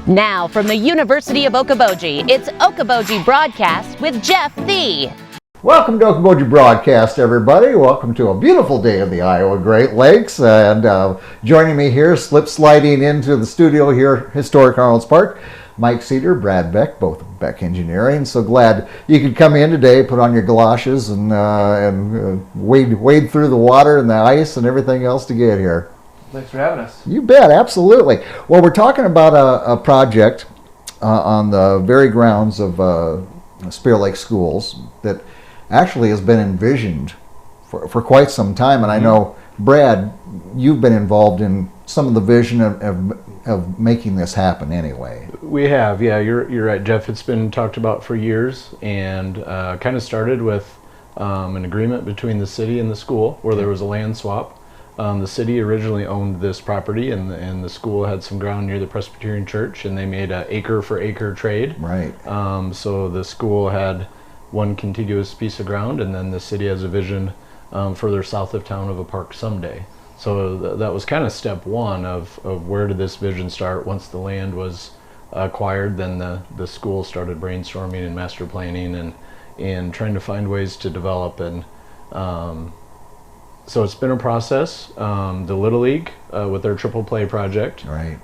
Now from the University of Okoboji, it's Okoboji Broadcast with Jeff Thee. Welcome to Okoboji Broadcast, everybody. Welcome to a beautiful day in the Iowa Great Lakes. And joining me here, slip sliding into the studio here, Historic Arnold's Park, Mike Cedar, Brad Beck, both of Beck Engineering. So glad you could come in today, put on your galoshes, and wade through the water and the ice and everything else to get here. Thanks for having us. You bet, absolutely. Well, we're talking about a project on the very grounds of Spear Lake Schools that actually has been envisioned for quite some time. And I know, Brad, you've been involved in some of the vision of making this happen anyway. We have, yeah, you're right, Jeff. It's been talked about for years, and kind of started with an agreement between the city and the school where there was a land swap. The city originally owned this property, and the school had some ground near the Presbyterian Church, and they made an acre for acre trade. Right. So the school had one contiguous piece of ground, and then the city has a vision further south of town of a park someday. So that was kind of step one of where did this vision start. Once the land was acquired, then the school started brainstorming and master planning and trying to find ways to develop. And so it's been a process. The Little League with their triple play project. Right.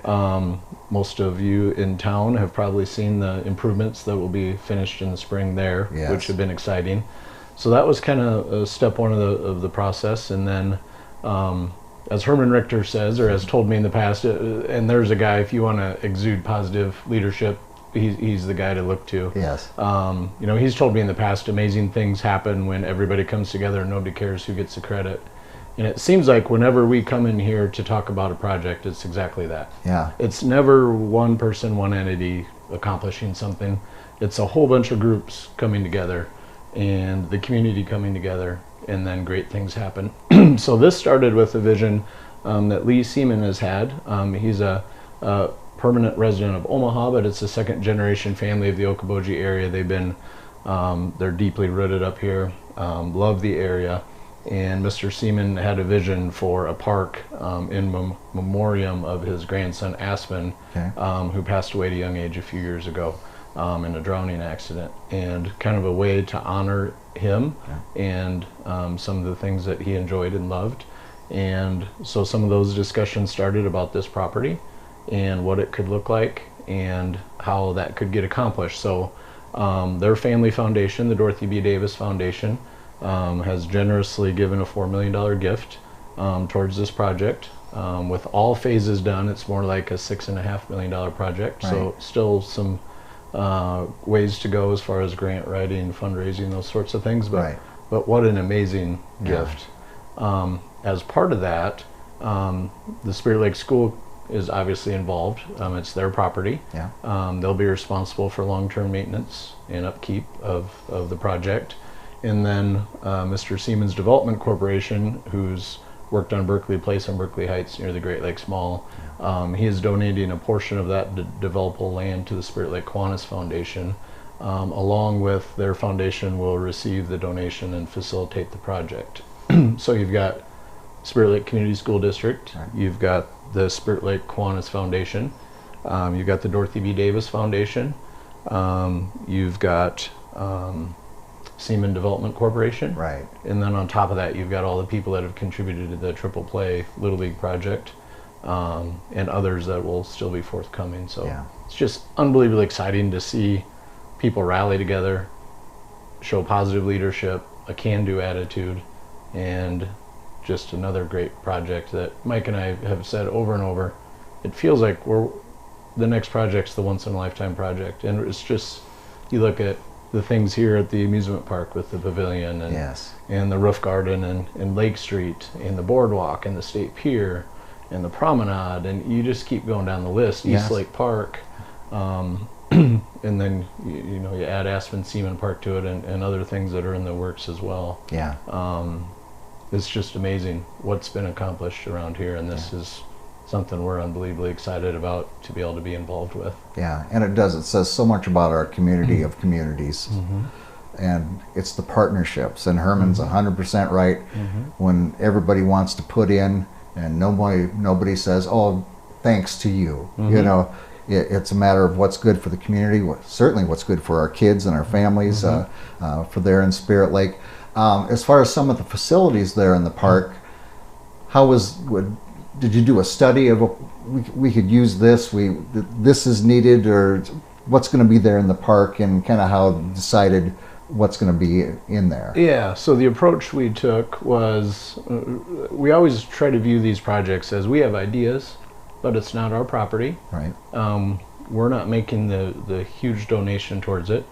Most of you in town have probably seen the improvements that will be finished in the spring there, Yes. which have been exciting. So that was kind of step one of the process. And then, as Herman Richter says, or has told me in the past, and there's a guy, if you want to exude positive leadership, he's the guy to look to. Yes. He's told me in the past, amazing things happen when everybody comes together and nobody cares who gets the credit. And it seems like whenever we come in here to talk about a project, it's exactly that. Yeah. It's never one person, one entity accomplishing something. It's a whole bunch of groups coming together and the community coming together, and then great things happen. So this started with a vision that Lee Seemann has had. He's a permanent resident of Omaha, but it's a second generation family of the Okoboji area. They've been, they're deeply rooted up here, love the area. And Mr. Seemann had a vision for a park in memoriam of his grandson Aspen, Okay. Who passed away at a young age a few years ago in a drowning accident, and kind of a way to honor him and some of the things that he enjoyed and loved. And so some of those discussions started about this property and what it could look like and how that could get accomplished. So their family foundation, the Dorothy B. Davis Foundation, has generously given a $4 million gift towards this project. With all phases done, it's more like a $6.5 million project. Right. So still some ways to go as far as grant writing, fundraising, those sorts of things. But, Right. but what an amazing gift. As part of that, the Spear Lake School is obviously involved. It's their property. Yeah. They'll be responsible for long-term maintenance and upkeep of the project. And then Mr. Seamann's Development Corporation, who's worked on Berkeley Place and Berkeley Heights near the Great Lakes Mall, he is donating a portion of that developable land to the Spirit Lake Kiwanis Foundation. Along with their foundation will receive the donation and facilitate the project. So you've got Spirit Lake Community School District, Right. You've got the Spirit Lake Kiwanis Foundation, you've got the Dorothy B. Davis Foundation, you've got Seemann Development Corporation. Right. And then on top of that, you've got all the people that have contributed to the Triple Play Little League project, and others that will still be forthcoming. So Yeah. it's just unbelievably exciting to see people rally together, show positive leadership, a can-do attitude, and just another great project that Mike and I have said over and over. It feels like the next project's the once-in-a-lifetime project. And it's just, you look at the things here at the amusement park with the pavilion and Yes. and the roof garden and Lake Street and the boardwalk and the State Pier and the promenade, and you just keep going down the list. Yes. East Lake Park, and then you add Aspen Seemann Park to it and other things that are in the works as well. Yeah. It's just amazing what's been accomplished around here, and this is something we're unbelievably excited about to be able to be involved with. Yeah, and it does. It says so much about our community of communities. And it's the partnerships. And Herman's 100% right. When everybody wants to put in and nobody says, oh, thanks to you. You know, it's a matter of what's good for the community, certainly what's good for our kids and our families, for there in Spirit Lake. As far as some of the facilities there in the park, did you do a study of we could use this, this is needed, or what's going to be there in the park, and kind of how decided what's going to be in there? Yeah, so the approach we took was we always try to view these projects as we have ideas, but it's not our property. Right. We're not making the huge donation towards it.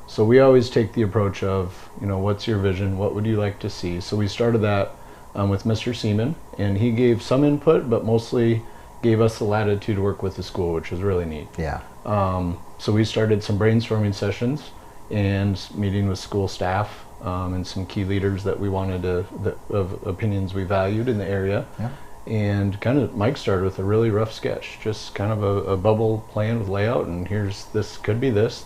So we always take the approach of, what's your vision? What would you like to see? So we started that with Mr. Seemann, and he gave some input, but mostly gave us the latitude to work with the school, which was really neat. Yeah. So we started some brainstorming sessions and meeting with school staff and some key leaders that we wanted of opinions we valued in the area. Yeah. And Mike started with a really rough sketch, just kind of a bubble plan with layout, and here's this could be this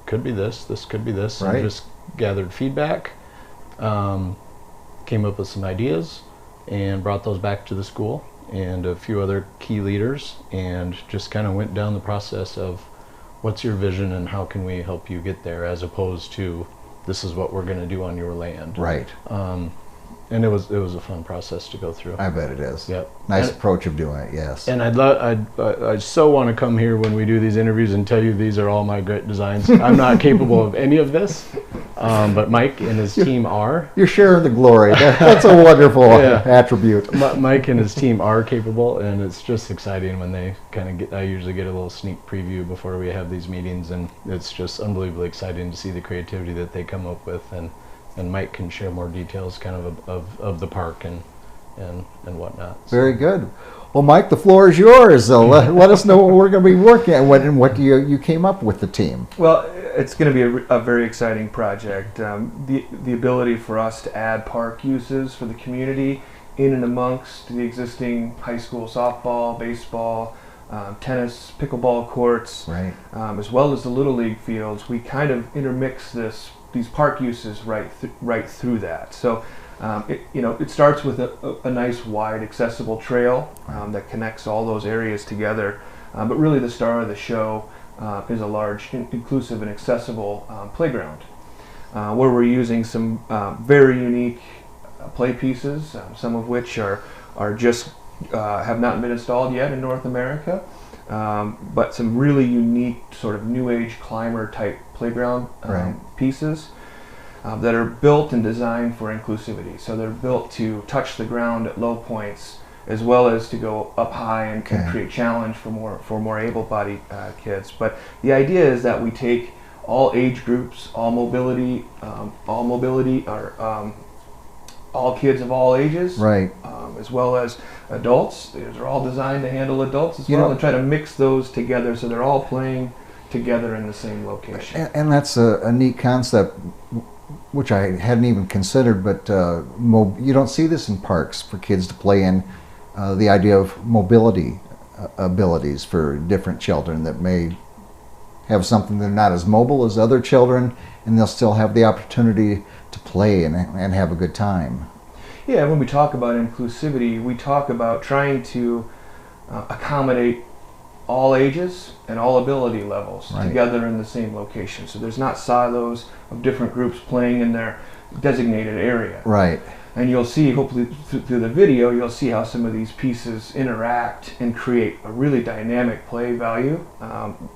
could be this could be this, right. And just gathered feedback, came up with some ideas, and brought those back to the school and a few other key leaders, and just kind of went down the process of what's your vision and how can we help you get there, as opposed to this is what we're going to do on your land. Right. And it was a fun process to go through. I bet it is. Yep. Nice approach of doing it. Yes. And I so want to come here when we do these interviews and tell you these are all my great designs. I'm not capable of any of this, but Mike and his team are. You're sharing the glory. That's a wonderful attribute. Mike and his team are capable, and it's just exciting when they I usually get a little sneak preview before we have these meetings, and it's just unbelievably exciting to see the creativity that they come up with, and Mike can share more details of the park and whatnot. So. Very good. Well, Mike, the floor is yours. Let us know what we're going to be working at, and what you came up with the team. Well, it's going to be a very exciting project. The ability for us to add park uses for the community in and amongst the existing high school softball, baseball, tennis, pickleball courts, right. As well as the Little League fields. We kind of intermix these park uses right through that. So it starts with a nice wide accessible trail that connects all those areas together, but really the star of the show is a large inclusive and accessible playground where we're using some very unique play pieces, some of which are just have not been installed yet in North America, but some really unique sort of new age climber type playground pieces that are built and designed for inclusivity. So they're built to touch the ground at low points, as well as to go up high and create challenge for more able-bodied kids. But the idea is that we take all age groups, all mobility, are all kids of all ages, right, as well as adults. These are all designed to handle adults as well, and try to mix those together so they're all playing together in the same location. And that's a neat concept, which I hadn't even considered, but you don't see this in parks for kids to play in. The idea of mobility abilities for different children that may have something they're not as mobile as other children, and they'll still have the opportunity to play and have a good time. Yeah, when we talk about inclusivity, we talk about trying to accommodate all ages and all ability levels together in the same location. So there's not silos of different groups playing in their designated area. Right. And you'll see, hopefully through the video, you'll see how some of these pieces interact and create a really dynamic play value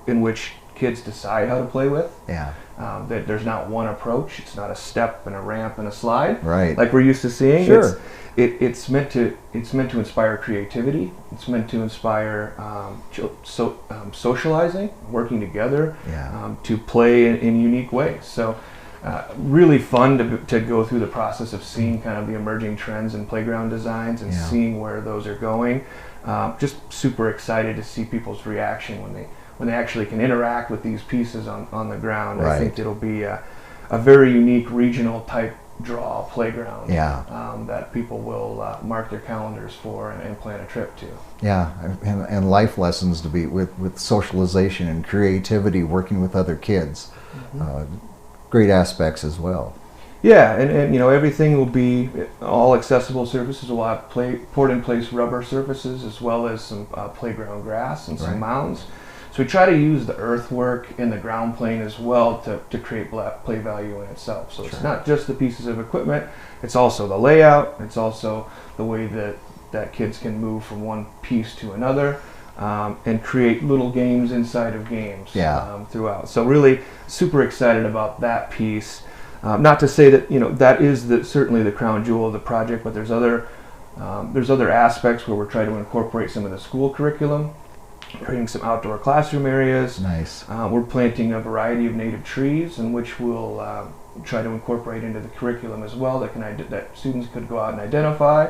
in which kids decide how to play with. Yeah. That there's not one approach. It's not a step and a ramp and a slide, right, like we're used to seeing. Sure. It's meant to inspire creativity. It's meant to inspire socializing, working together, to play in unique ways. So really fun to go through the process of seeing kind of the emerging trends in playground designs and seeing where those are going. Just super excited to see people's reaction when they actually can interact with these pieces on the ground. Right. I think it'll be a very unique regional type draw playground that people will mark their calendars for and plan a trip to. Yeah, and life lessons to be with socialization and creativity, working with other kids. Great aspects as well. Yeah, and everything will be all accessible surfaces. We'll have poured in place rubber surfaces as well as some playground grass and some mounds. So we try to use the earthwork and the ground plane as well to create play value in itself. So it's not just the pieces of equipment, it's also the layout, it's also the way that kids can move from one piece to another, and create little games inside of games throughout. So really super excited about that piece. Not to say that that is certainly the crown jewel of the project, but there's other aspects where we're trying to incorporate some of the school curriculum, creating some outdoor classroom areas. Nice. We're planting a variety of native trees, in which we'll try to incorporate into the curriculum as well, that students could go out and identify,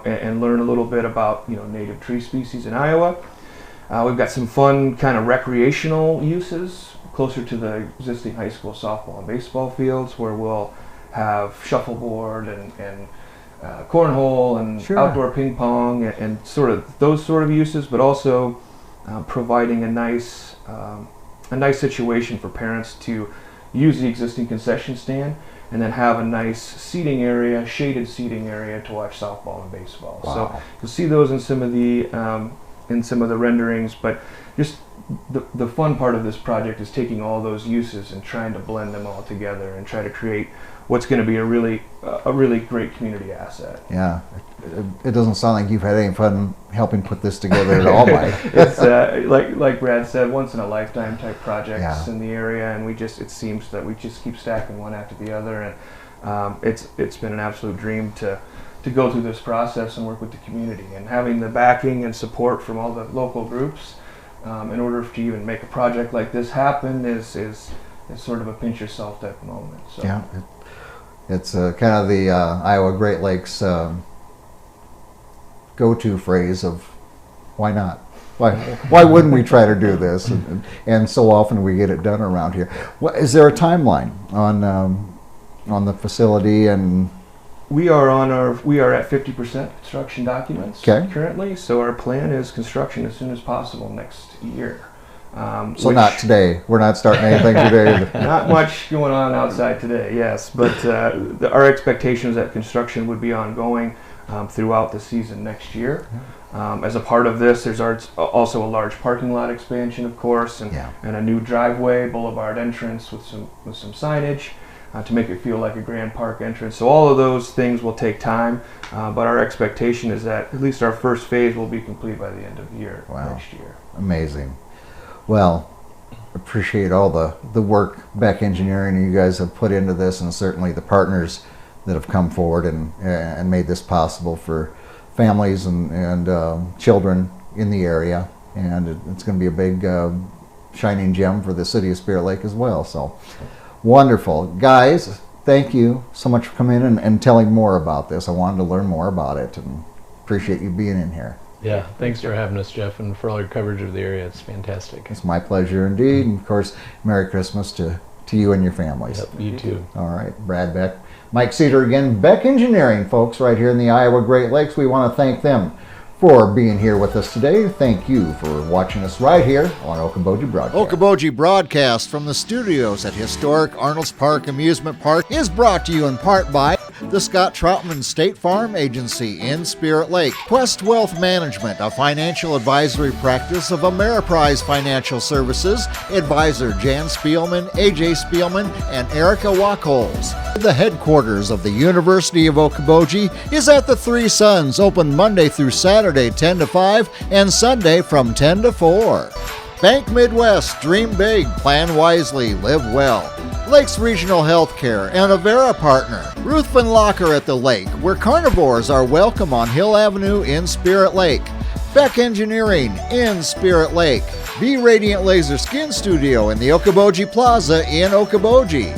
and learn a little bit about native tree species in Iowa. We've got some fun kind of recreational uses closer to the existing high school softball and baseball fields, where we'll have shuffleboard and cornhole and outdoor ping pong and sort of those sort of uses, but also providing a nice situation for parents to use the existing concession stand and then have a nice seating area, shaded seating area to watch softball and baseball. Wow. So you'll see those in some of the renderings, but just the fun part of this project is taking all those uses and trying to blend them all together and try to create what's going to be a really great community asset. Yeah, it doesn't sound like you've had any fun helping put this together at all, Mike. It's like Brad said, once in a lifetime type projects in the area, and it seems that we just keep stacking one after the other, and it's been an absolute dream to go through this process and work with the community, and having the backing and support from all the local groups in order to even make a project like this happen is sort of a pinch yourself type of moment. So. Yeah, it's kind of the Iowa Great Lakes go-to phrase of why not? Why wouldn't we try to do this? And so often we get it done around here. Is there a timeline on the facility? And we are at 50% construction documents currently. So our plan is construction as soon as possible next year. So not today. We're not starting anything today. Not much going on outside today, yes. But our expectation is that construction would be ongoing throughout the season next year. As a part of this, there's also a large parking lot expansion, of course, and a new driveway, boulevard entrance with some signage to make it feel like a grand park entrance. So all of those things will take time, but our expectation is that at least our first phase will be complete by the end of the year next year. Amazing. Well, appreciate all the work Beck Engineering and you guys have put into this, and certainly the partners that have come forward and made this possible for families and children in the area. And it's going to be a big shining gem for the city of Spirit Lake as well. So wonderful. Guys, thank you so much for coming in and telling more about this. I wanted to learn more about it and appreciate you being in here. Yeah, thanks for having us, Jeff, and for all your coverage of the area. It's fantastic. It's my pleasure indeed. And of course, Merry Christmas to you and your families. Yep, you too. All right, Brad Beck. Mike Cedar again. Beck Engineering, folks, right here in the Iowa Great Lakes. We want to thank them for being here with us today. Thank you for watching us right here on Okoboji Broadcast. Okoboji Broadcast from the studios at historic Arnold's Park Amusement Park is brought to you in part by the Scott Troutman State Farm Agency in Spirit Lake, Quest Wealth Management, a financial advisory practice of Ameriprise Financial Services, advisor Jan Spielman, AJ Spielman, and Erica Wachholz. The headquarters of the University of Okoboji is at the Three Sons, open Monday through Saturday 10 to 5 and Sunday from 10 to 4. Bank Midwest, dream big, plan wisely, live well. Lakes Regional Healthcare and Avera Partner. Ruthven Locker at the Lake, where carnivores are welcome on Hill Avenue in Spirit Lake. Beck Engineering in Spirit Lake. Be Radiant Laser Skin Studio in the Okoboji Plaza in Okoboji.